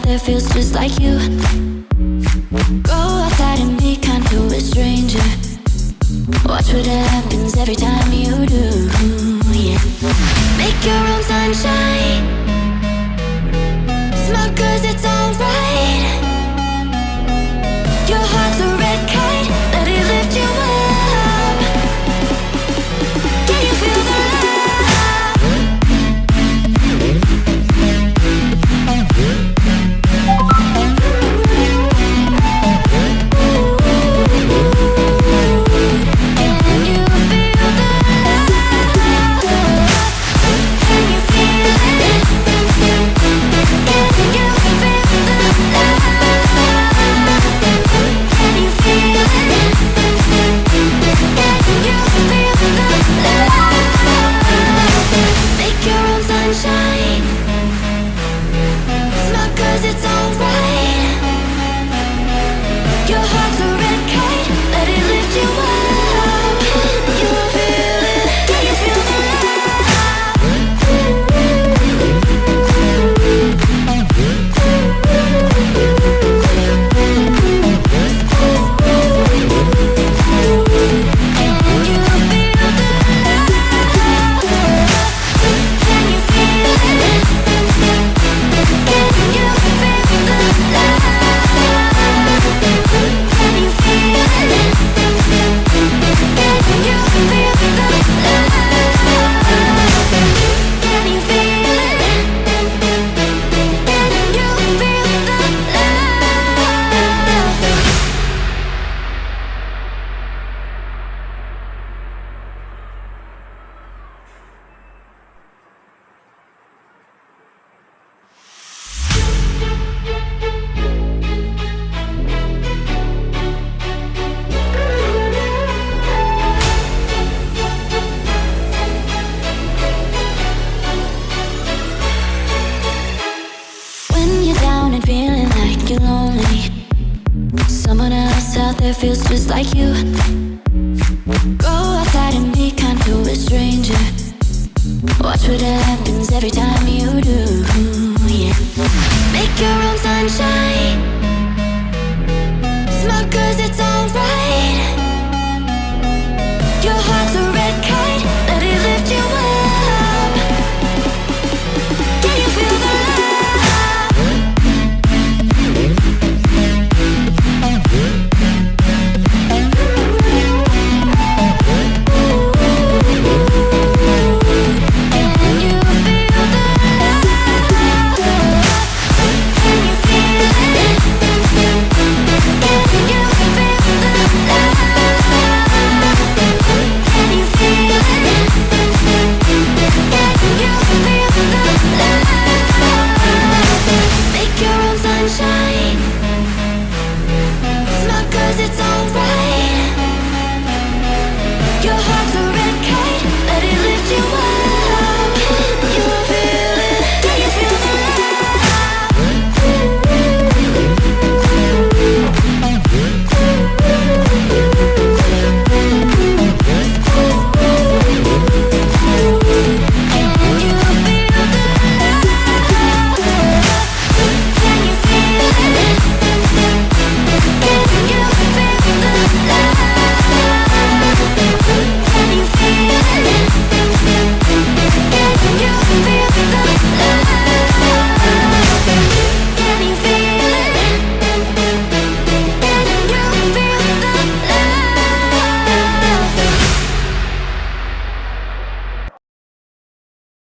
there feels just like you. Go outside and be kind to a stranger. Watch what happens every time you do, yeah. Make your own sunshine. Smile 'cause it's alright. Your heart's a red kite, let it lift you up. Can you feel the love? Feels just like you. Go outside and be kind to a stranger. Watch what happens every time you do, yeah. Make your own sunshine. Smile 'cause it's all